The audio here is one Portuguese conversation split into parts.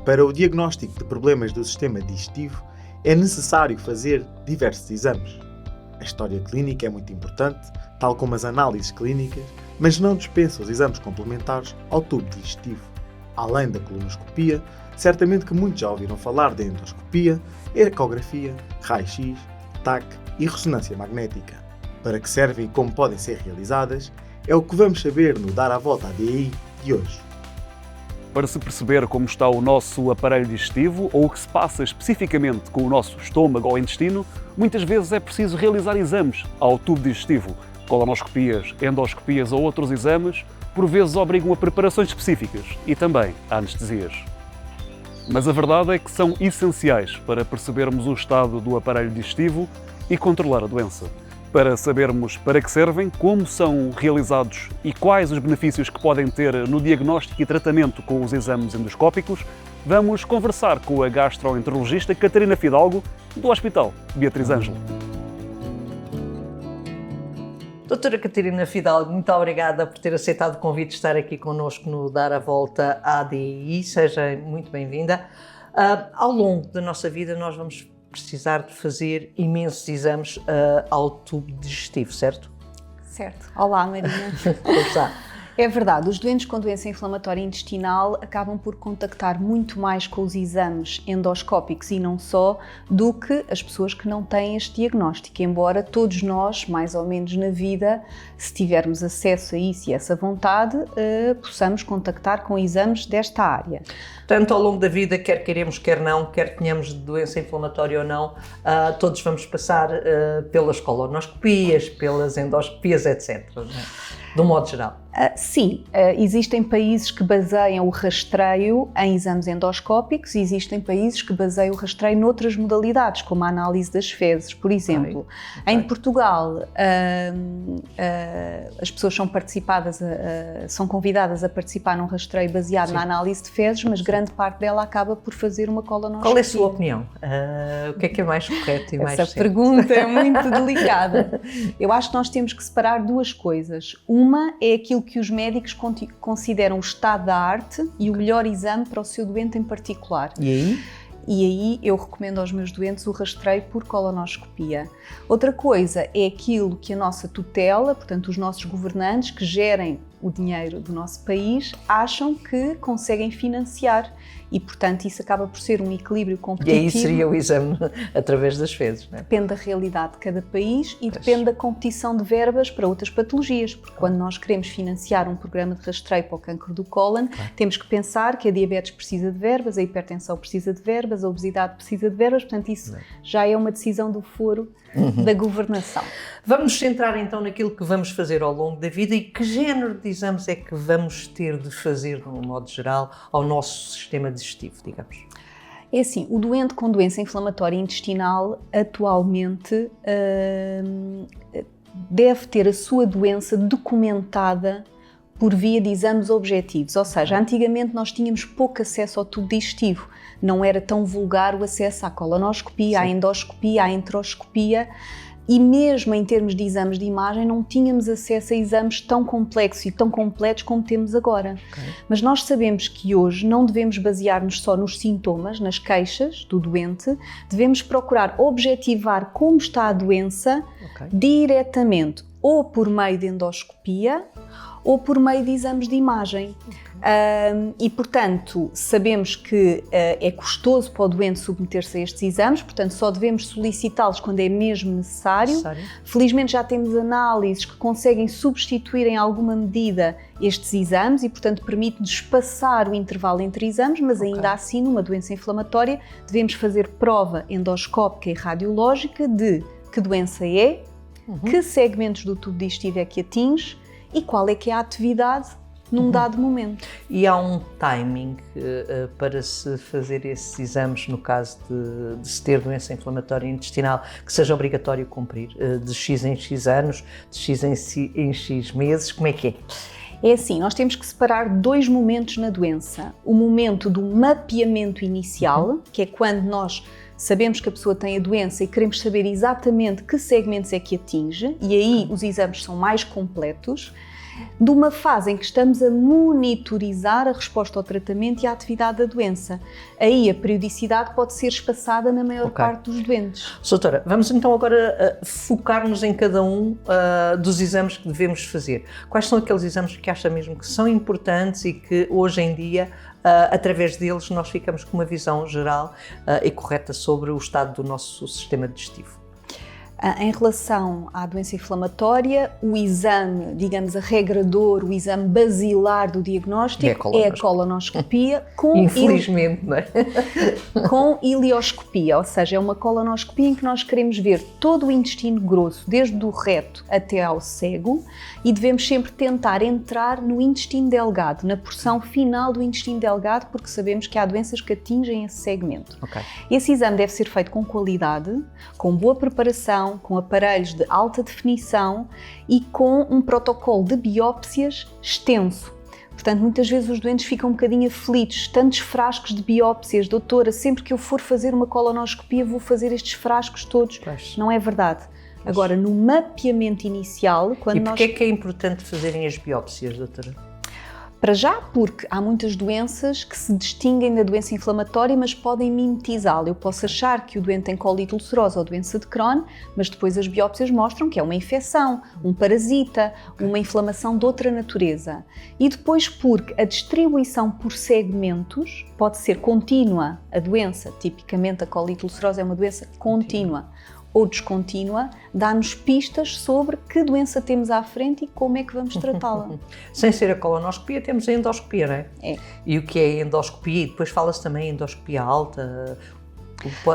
Para o diagnóstico de problemas do sistema digestivo, é necessário fazer diversos exames. A história clínica é muito importante, tal como as análises clínicas, mas não dispensa os exames complementares ao tubo digestivo. Além da colonoscopia, certamente que muitos já ouviram falar da endoscopia, ecografia, raio-x, TAC e ressonância magnética. Para que servem e como podem ser realizadas, é o que vamos saber no Dar a Volta à DI de hoje. Para se perceber como está o nosso aparelho digestivo ou o que se passa especificamente com o nosso estômago ou intestino, muitas vezes é preciso realizar exames ao tubo digestivo. Colonoscopias, endoscopias ou outros exames, por vezes obrigam a preparações específicas e também a anestesias. Mas a verdade é que são essenciais para percebermos o estado do aparelho digestivo e controlar a doença. Para sabermos para que servem, como são realizados e quais os benefícios que podem ter no diagnóstico e tratamento com os exames endoscópicos, vamos conversar com a gastroenterologista Catarina Fidalgo, do Hospital Beatriz Ângelo. Doutora Catarina Fidalgo, muito obrigada por ter aceitado o convite de estar aqui connosco no Dar a Volta à DI. Seja muito bem-vinda. Ao longo da nossa vida nós vamos precisar de fazer imensos exames ao tubo digestivo, certo? Certo. Olá, Marina. Como está? É verdade, os doentes com doença inflamatória intestinal acabam por contactar muito mais com os exames endoscópicos e não só, do que as pessoas que não têm este diagnóstico, embora todos nós, mais ou menos na vida, se tivermos acesso a isso e essa vontade, possamos contactar com exames desta área. Portanto, ao longo da vida, quer queiremos, quer não, quer tenhamos doença inflamatória ou não, todos vamos passar pelas colonoscopias, pelas endoscopias, etc. De um modo geral. Sim, existem países que baseiam o rastreio em exames endoscópicos e existem países que baseiam o rastreio noutras modalidades, como a análise das fezes, por exemplo. Okay. Em Portugal, as pessoas são convidadas a participar num rastreio baseado na análise de fezes, mas grande parte dela acaba por fazer uma colonoscopia. Qual é a sua opinião? O que é mais correto e mais certo? Essa pergunta é muito delicada. Eu acho que nós temos que separar duas coisas. Uma é aquilo que os médicos consideram o estado da arte e o melhor exame para o seu doente em particular. E aí? E aí eu recomendo aos meus doentes o rastreio por colonoscopia. Outra coisa é aquilo que a nossa tutela, portanto os nossos governantes que gerem o dinheiro do nosso país, acham que conseguem financiar e, portanto, isso acaba por ser um equilíbrio competitivo. E aí seria o exame através das fezes, não é? Depende da realidade de cada país e depende da competição de verbas para outras patologias, porque quando nós queremos financiar um programa de rastreio para o cancro do cólon, temos que pensar que a diabetes precisa de verbas, a hipertensão precisa de verbas, a obesidade precisa de verbas, portanto isso já é uma decisão do foro da governação. Vamos centrar então naquilo que vamos fazer ao longo da vida e que género de exames é que vamos ter de fazer, de um modo geral, ao nosso sistema digestivo, digamos? É assim, o doente com doença inflamatória intestinal atualmente deve ter a sua doença documentada por via de exames objetivos, ou seja, antigamente nós tínhamos pouco acesso ao tubo digestivo, não era tão vulgar o acesso à colonoscopia, à endoscopia, à enteroscopia, e mesmo em termos de exames de imagem não tínhamos acesso a exames tão complexos e tão completos como temos agora. Mas nós sabemos que hoje não devemos basear-nos só nos sintomas, nas queixas do doente, devemos procurar objetivar como está a doença diretamente, ou por meio de endoscopia, ou por meio de exames de imagem. E, portanto, sabemos que é custoso para o doente submeter-se a estes exames, portanto, só devemos solicitá-los quando é mesmo necessário. Felizmente já temos análises que conseguem substituir em alguma medida estes exames e, portanto, permite-nos espaçar o intervalo entre exames, mas ainda assim, numa doença inflamatória, devemos fazer prova endoscópica e radiológica de que doença é, que segmentos do tubo digestivo é que atinge e qual é que é a atividade num dado momento. E há um timing para se fazer esses exames no caso de se ter doença inflamatória intestinal que seja obrigatório cumprir, de X em X anos, de X em X meses, como é que é? É assim, nós temos que separar dois momentos na doença. O momento do mapeamento inicial, que é quando nós sabemos que a pessoa tem a doença e queremos saber exatamente que segmentos é que atinge, e aí os exames são mais completos. de uma fase em que estamos a monitorizar a resposta ao tratamento e à atividade da doença. Aí a periodicidade pode ser espaçada na maior parte dos doentes. Doutora, vamos então agora focar-nos em cada um dos exames que devemos fazer. Quais são aqueles exames que acha mesmo que são importantes e que hoje em dia, através deles, nós ficamos com uma visão geral e correta sobre o estado do nosso sistema digestivo? Em relação à doença inflamatória, o exame, digamos, arregrador, o exame basilar do diagnóstico é a colonoscopia Infelizmente, não é? Com ileoscopia, ou seja, é uma colonoscopia em que nós queremos ver todo o intestino grosso, desde o reto até ao cego, e devemos sempre tentar entrar no intestino delgado, na porção final do intestino delgado, porque sabemos que há doenças que atingem esse segmento. Esse exame deve ser feito com qualidade, com boa preparação, com aparelhos de alta definição e com um protocolo de biópsias extenso. Portanto, muitas vezes os doentes ficam um bocadinho aflitos, tantos frascos de biópsias, doutora, sempre que eu for fazer uma colonoscopia vou fazer estes frascos todos. Não é verdade. Agora, no mapeamento inicial, quando porquê é que é importante fazerem as biópsias, doutora? Para já, porque há muitas doenças que se distinguem da doença inflamatória, mas podem mimetizá-la. Eu posso achar que o doente tem colite ulcerosa ou doença de Crohn, mas depois as biópsias mostram que é uma infecção, um parasita, uma inflamação de outra natureza. E depois porque a distribuição por segmentos pode ser contínua. A doença, tipicamente a colite ulcerosa é uma doença contínua. Ou descontínua, dá-nos pistas sobre que doença temos à frente e como é que vamos tratá-la. Sem ser a colonoscopia, temos a endoscopia, não é? É. E o que é a endoscopia? E depois fala-se também em endoscopia alta.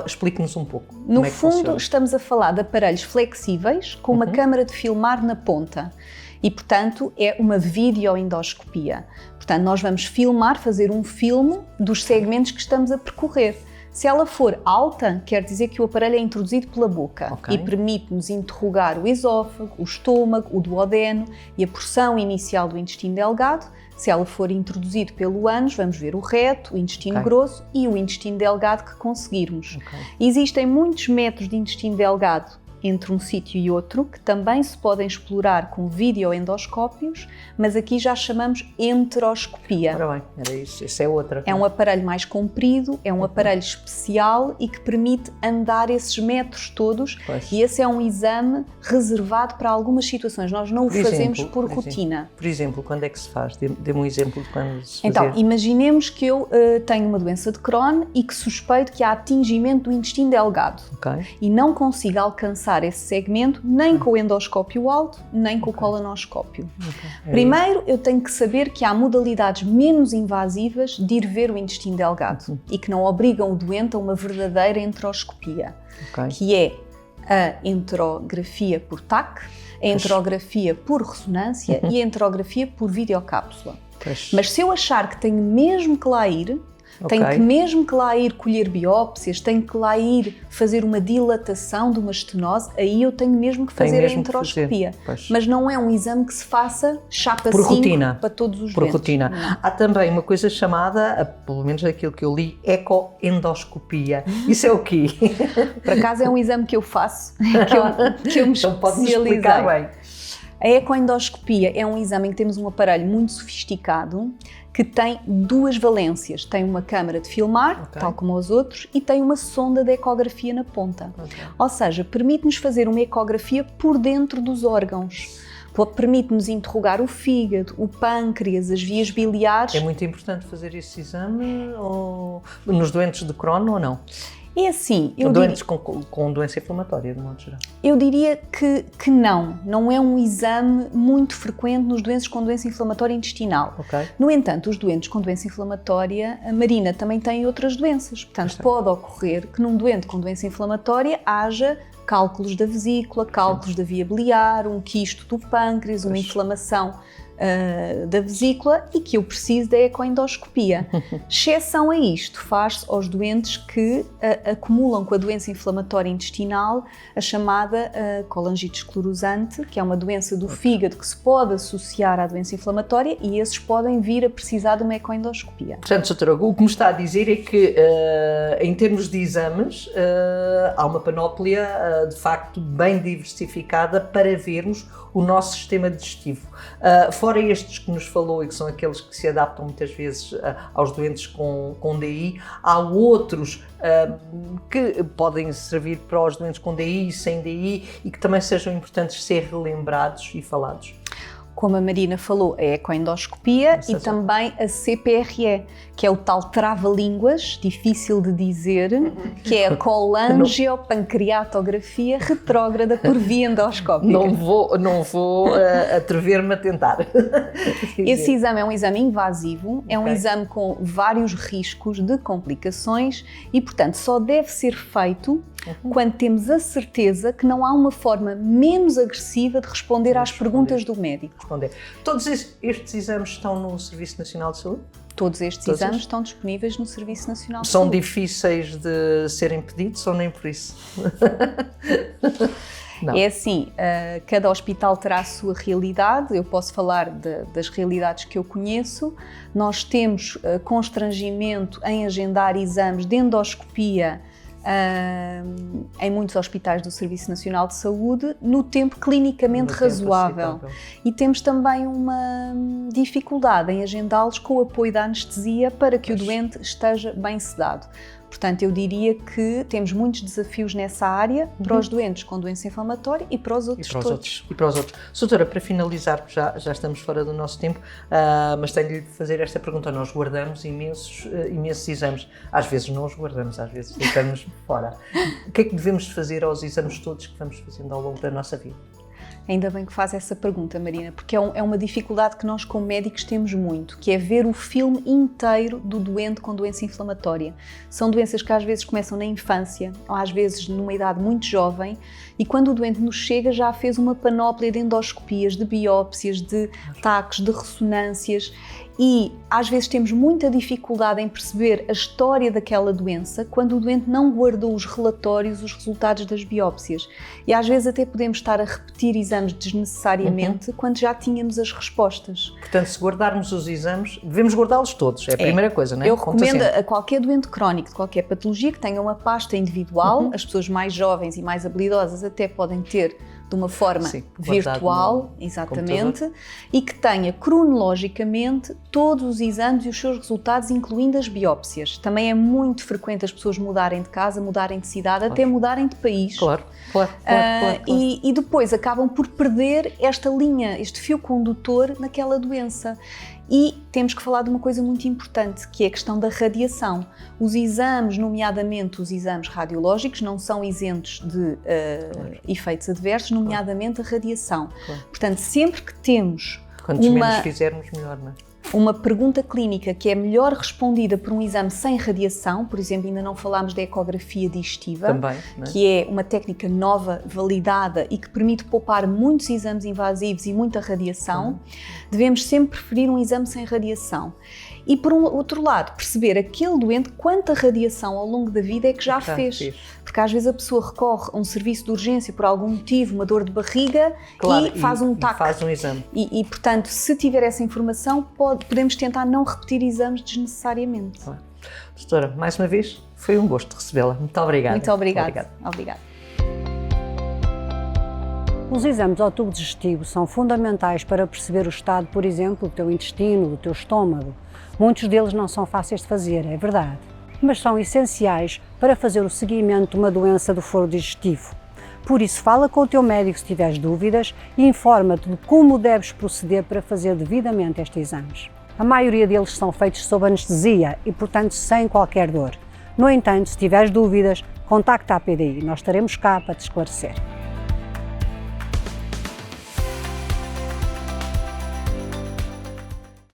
Explique-nos um pouco. No como é que fundo, funciona. estamos a falar de aparelhos flexíveis com uma câmara de filmar na ponta. E, portanto, é uma videoendoscopia. Portanto, nós vamos filmar, fazer um filme dos segmentos que estamos a percorrer. Se ela for alta, quer dizer que o aparelho é introduzido pela boca e permite-nos interrogar o esófago, o estômago, o duodeno e a porção inicial do intestino delgado. Se ela for introduzida pelo ânus, vamos ver o reto, o intestino grosso e o intestino delgado que conseguirmos. Existem muitos métodos de intestino delgado entre um sítio e outro, que também se podem explorar com videoendoscópios, mas aqui já chamamos enteroscopia. Ora bem, era isso, essa é outra. É um aparelho mais comprido, é um aparelho especial e que permite andar esses metros todos, e esse é um exame reservado para algumas situações, nós não o fazemos por rotina. Por exemplo, quando é que se faz? Dê-me um exemplo de quando se Então, fazer. imaginemos que eu tenho uma doença de Crohn e que suspeito que há atingimento do intestino delgado e não consigo alcançar esse segmento nem com o endoscópio alto, nem com o colonoscópio. Primeiro, eu tenho que saber que há modalidades menos invasivas de ir ver o intestino delgado e que não obrigam o doente a uma verdadeira enteroscopia, que é a enterografia por TAC, a enterografia por ressonância e a enterografia por videocápsula. Mas se eu achar que tenho mesmo que lá ir, tenho que mesmo que lá ir colher biópsias, tenho que lá ir fazer uma dilatação de uma estenose, aí eu tenho mesmo que fazer a enteroscopia. Mas não é um exame que se faça chapa 5 para todos os doentes. Por rotina. Há também uma coisa chamada, pelo menos aquilo que eu li, ecoendoscopia. Isso é o quê? Por acaso é um exame que eu faço, que eu me então pode-me explicar bem. A ecoendoscopia é um exame em que temos um aparelho muito sofisticado que tem duas valências. Tem uma câmara de filmar, tal como os outros, e tem uma sonda de ecografia na ponta. Ou seja, permite-nos fazer uma ecografia por dentro dos órgãos. Permite-nos interrogar o fígado, o pâncreas, as vias biliares. É muito importante fazer esse exame nos doentes de Crohn ou não? É assim, doentes com doença inflamatória, de modo geral. Eu diria que não é um exame muito frequente nos doentes com doença inflamatória intestinal. No entanto, os doentes com doença inflamatória, a Marina, também têm outras doenças. Portanto, pode ocorrer que num doente com doença inflamatória haja cálculos da vesícula, cálculos da via biliar, um quisto do pâncreas, uma inflamação da vesícula e que eu preciso da ecoendoscopia. Exceção a isto faz-se aos doentes que acumulam com a doença inflamatória intestinal a chamada colangite esclerosante, que é uma doença do fígado que se pode associar à doença inflamatória e esses podem vir a precisar de uma ecoendoscopia. Portanto, doutora, o que me está a dizer é que em termos de exames há uma panóplia de facto bem diversificada para vermos o nosso sistema digestivo. Fora estes que nos falou e que são aqueles que se adaptam muitas vezes aos doentes com DI, há outros que podem servir para os doentes com DI e sem DI e que também sejam importantes ser relembrados e falados. Como a Marina falou, a ecoendoscopia e também a CPRE, que é o tal trava-línguas, difícil de dizer, que é a colangiopancreatografia retrógrada por via endoscópica. Não vou atrever-me a tentar. Esse exame é um exame invasivo, é um exame com vários riscos de complicações e, portanto, só deve ser feito quando temos a certeza que não há uma forma menos agressiva de responder às perguntas do médico. Todos estes exames estão no Serviço Nacional de Saúde? Todos estes exames estão disponíveis no Serviço Nacional de São Saúde. difíceis de serem pedidos ou nem por isso? Não. É assim, cada hospital terá a sua realidade, eu posso falar das realidades que eu conheço. Nós temos constrangimento em agendar exames de endoscopia em muitos hospitais do Serviço Nacional de Saúde no tempo clinicamente razoável. E temos também uma dificuldade em agendá-los com o apoio da anestesia para que o doente esteja bem sedado. Portanto, eu diria que temos muitos desafios nessa área para os doentes com doença inflamatória e para os outros todos. E para os outros. Doutora, para finalizar, porque já estamos fora do nosso tempo, mas tenho-lhe de fazer esta pergunta. Nós guardamos imensos exames. Às vezes não os guardamos, às vezes deitamos fora. O que é que devemos fazer aos exames todos que vamos fazendo ao longo da nossa vida? Ainda bem que faz essa pergunta, Marina, porque é uma dificuldade que nós como médicos temos muito, que é ver o filme inteiro do doente com doença inflamatória. São doenças que às vezes começam na infância, ou às vezes numa idade muito jovem, e quando o doente nos chega já fez uma panóplia de endoscopias, de biópsias, de taques, de ressonâncias, e às vezes temos muita dificuldade em perceber a história daquela doença quando o doente não guardou os relatórios, os resultados das biópsias. E às vezes até podemos estar a repetir exames desnecessariamente quando já tínhamos as respostas. Portanto, se guardarmos os exames, devemos guardá-los todos, é a primeira coisa, não é? Eu recomendo a qualquer doente crónico de qualquer patologia que tenha uma pasta individual. As pessoas mais jovens e mais habilidosas até podem ter de uma forma virtual, exatamente, computador. E que tenha cronologicamente todos os exames e os seus resultados, incluindo as biópsias. Também é muito frequente as pessoas mudarem de casa, mudarem de cidade, até mudarem de país. Claro. E depois acabam por perder esta linha, este fio condutor naquela doença. E temos que falar de uma coisa muito importante, que é a questão da radiação. Os exames, nomeadamente os exames radiológicos, não são isentos de efeitos adversos, nomeadamente a radiação. Portanto, sempre que temos quantos menos fizermos, melhor, não é? Uma pergunta clínica que é melhor respondida por um exame sem radiação, por exemplo, ainda não falámos da ecografia digestiva, também, não é? Que é uma técnica nova, validada e que permite poupar muitos exames invasivos e muita radiação, devemos sempre preferir um exame sem radiação. E por um outro lado, perceber aquele doente quanta radiação ao longo da vida é que já fez. Porque às vezes a pessoa recorre a um serviço de urgência por algum motivo, uma dor de barriga, e faz um TAC. Faz um exame. E portanto, se tiver essa informação, podemos tentar não repetir exames desnecessariamente. Doutora, mais uma vez, foi um gosto recebê-la. Muito obrigada. Muito obrigada. Obrigada. Os exames ao tubo digestivo são fundamentais para perceber o estado, por exemplo, do teu intestino, do teu estômago. Muitos deles não são fáceis de fazer, é verdade, mas são essenciais para fazer o seguimento de uma doença do foro digestivo. Por isso, fala com o teu médico se tiveres dúvidas e informa-te de como deves proceder para fazer devidamente estes exames. A maioria deles são feitos sob anestesia e, portanto, sem qualquer dor. No entanto, se tiveres dúvidas, contacta a PDI, nós estaremos cá para te esclarecer.